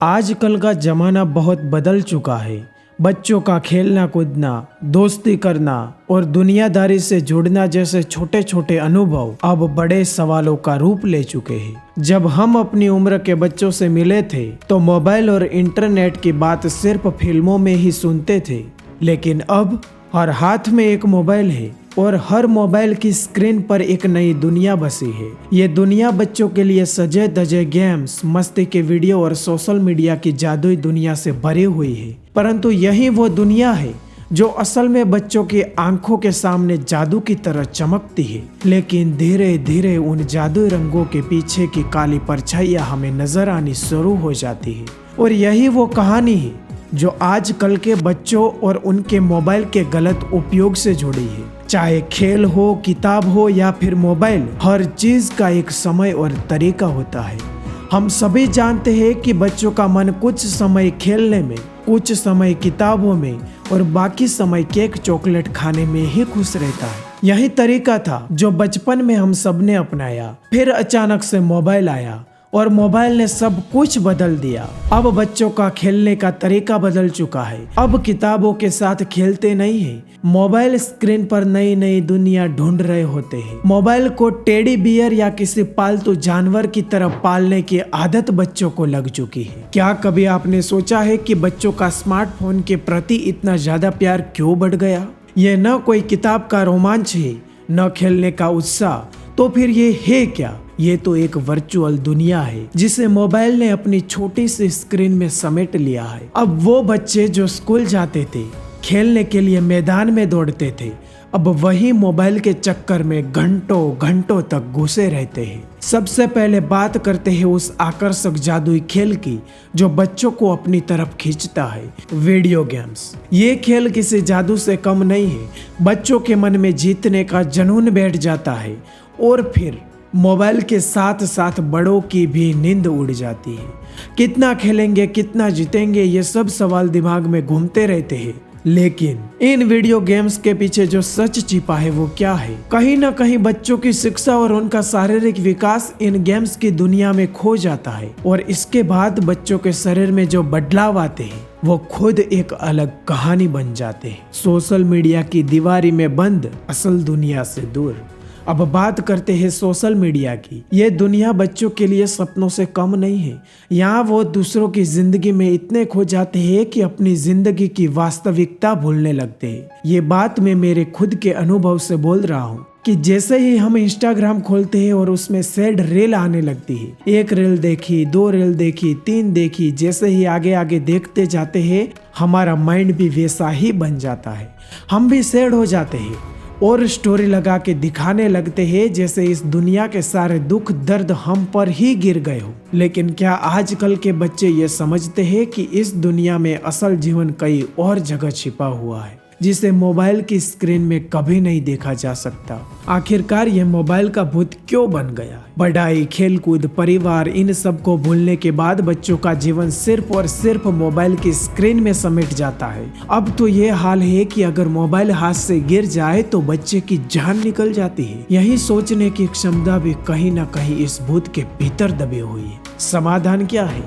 आजकल का ज़माना बहुत बदल चुका है। बच्चों का खेलना कूदना, दोस्ती करना और दुनियादारी से जुड़ना जैसे छोटे छोटे अनुभव अब बड़े सवालों का रूप ले चुके हैं। जब हम अपनी उम्र के बच्चों से मिले थे तो मोबाइल और इंटरनेट की बात सिर्फ फिल्मों में ही सुनते थे, लेकिन अब हर हाथ में एक मोबाइल है और हर मोबाइल की स्क्रीन पर एक नई दुनिया बसी है। ये दुनिया बच्चों के लिए सजे धजे गेम्स, मस्ती के वीडियो और सोशल मीडिया की जादुई दुनिया से भरी हुई है। परंतु यही वो दुनिया है जो असल में बच्चों की आंखों के सामने जादू की तरह चमकती है, लेकिन धीरे धीरे उन जादुई रंगों के पीछे की काली परछाइयां हमें नजर आनी शुरू हो जाती है। और यही वो कहानी है जो आजकल के बच्चों और उनके मोबाइल के गलत उपयोग से जुड़ी है। चाहे खेल हो, किताब हो या फिर मोबाइल, हर चीज का एक समय और तरीका होता है। हम सभी जानते हैं कि बच्चों का मन कुछ समय खेलने में, कुछ समय किताबों में और बाकी समय केक चॉकलेट खाने में ही खुश रहता है। यही तरीका था जो बचपन में हम सबने अपनाया। फिर अचानक से मोबाइल आया और मोबाइल ने सब कुछ बदल दिया। अब बच्चों का खेलने का तरीका बदल चुका है। अब किताबों के साथ खेलते नहीं है, मोबाइल स्क्रीन पर नई नई दुनिया ढूंढ रहे होते हैं। मोबाइल को टेडी बियर या किसी पालतू जानवर की तरह पालने की आदत बच्चों को लग चुकी है। क्या कभी आपने सोचा है कि बच्चों का स्मार्टफोन के प्रति इतना ज्यादा प्यार क्यों बढ़ गया? ये न कोई किताब का रोमांच है, न खेलने का उत्साह, तो फिर ये है क्या? ये तो एक वर्चुअल दुनिया है जिसे मोबाइल ने अपनी छोटी सी स्क्रीन में समेट लिया है। अब वो बच्चे जो स्कूल जाते थे, खेलने के लिए मैदान में दौड़ते थे, अब वही मोबाइल के चक्कर में घंटों घंटों तक घुसे रहते हैं। सबसे पहले बात करते हैं उस आकर्षक जादुई खेल की जो बच्चों को अपनी तरफ खींचता है, वीडियो गेम्स। ये खेल किसी जादू से कम नहीं है। बच्चों के मन में जीतने का जुनून बैठ जाता है और फिर मोबाइल के साथ साथ बड़ों की भी नींद उड़ जाती है। कितना खेलेंगे, कितना जीतेंगे, ये सब सवाल दिमाग में घूमते रहते हैं। लेकिन इन वीडियो गेम्स के पीछे जो सच छिपा है वो क्या है? कहीं ना कहीं बच्चों की शिक्षा और उनका शारीरिक विकास इन गेम्स की दुनिया में खो जाता है और इसके बाद बच्चों के शरीर में जो बदलाव आते हैं वो खुद एक अलग कहानी बन जाते हैं। सोशल मीडिया की दीवारी में बंद, असल दुनिया से दूर। अब बात करते हैं सोशल मीडिया की। ये दुनिया बच्चों के लिए सपनों से कम नहीं है। यहाँ वो दूसरों की जिंदगी में इतने खो जाते हैं कि अपनी जिंदगी की वास्तविकता भूलने लगते हैं। ये बात मैं मेरे खुद के अनुभव से बोल रहा हूँ कि जैसे ही हम इंस्टाग्राम खोलते हैं और उसमें सैड रील आने लगती है, एक रील देखी, 2 रील देखी, 3 देखी, जैसे ही आगे आगे देखते जाते हैं हमारा माइंड भी वैसा ही बन जाता है। हम भी सैड हो जाते हैं और स्टोरी लगा के दिखाने लगते हैं जैसे इस दुनिया के सारे दुख दर्द हम पर ही गिर गए हो। लेकिन क्या आजकल के बच्चे ये समझते हैं कि इस दुनिया में असल जीवन कई और जगह छिपा हुआ है जिसे मोबाइल की स्क्रीन में कभी नहीं देखा जा सकता? आखिरकार ये मोबाइल का भूत क्यों बन गया? पढ़ाई, खेलकूद, परिवार, इन सब को भूलने के बाद बच्चों का जीवन सिर्फ और सिर्फ मोबाइल की स्क्रीन में समेट जाता है। अब तो ये हाल है कि अगर मोबाइल हाथ से गिर जाए तो बच्चे की जान निकल जाती है। यही सोचने की क्षमता भी कहीं ना कहीं इस भूत के भीतर दबी हुई है। समाधान क्या है?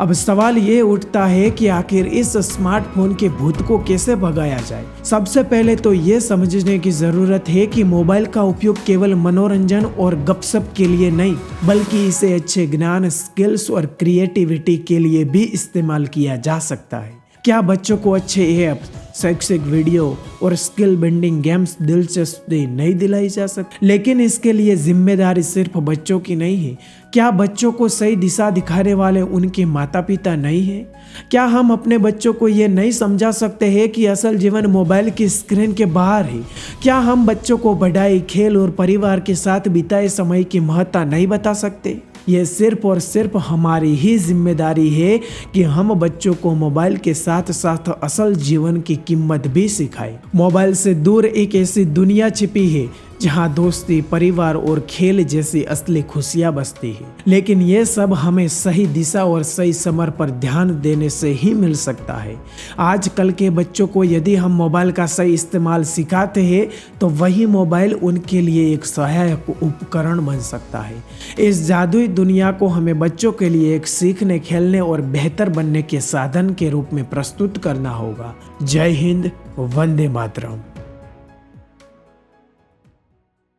अब सवाल ये उठता है कि आखिर इस स्मार्टफोन के भूत को कैसे भगाया जाए। सबसे पहले तो ये समझने की जरूरत है कि मोबाइल का उपयोग केवल मनोरंजन और गपशप के लिए नहीं, बल्कि इसे अच्छे ज्ञान, स्किल्स और क्रिएटिविटी के लिए भी इस्तेमाल किया जा सकता है। क्या बच्चों को अच्छे ऐप्स, शैक्षिक वीडियो और स्किल बिल्डिंग गेम्स दिलचस्पी नहीं दिलाई जा सकती? लेकिन इसके लिए जिम्मेदारी सिर्फ बच्चों की नहीं है। क्या बच्चों को सही दिशा दिखाने वाले उनके माता पिता नहीं हैं? क्या हम अपने बच्चों को ये नहीं समझा सकते हैं कि असल जीवन मोबाइल की स्क्रीन के बाहर है? क्या हम बच्चों को पढ़ाई, खेल और परिवार के साथ बिताए समय की महत्ता नहीं बता सकते? ये सिर्फ और सिर्फ हमारी ही जिम्मेदारी है कि हम बच्चों को मोबाइल के साथ साथ असल जीवन की कीमत भी सिखाएं। मोबाइल से दूर एक ऐसी दुनिया छिपी है जहां दोस्ती, परिवार और खेल जैसी असली खुशियां बसती है। लेकिन ये सब हमें सही दिशा और सही समय पर ध्यान देने से ही मिल सकता है। आजकल के बच्चों को यदि हम मोबाइल का सही इस्तेमाल सिखाते हैं तो वही मोबाइल उनके लिए एक सहायक उपकरण बन सकता है। इस जादुई दुनिया को हमें बच्चों के लिए एक सीखने, खेलने और बेहतर बनने के साधन के रूप में प्रस्तुत करना होगा। जय हिंद, वंदे मातरम।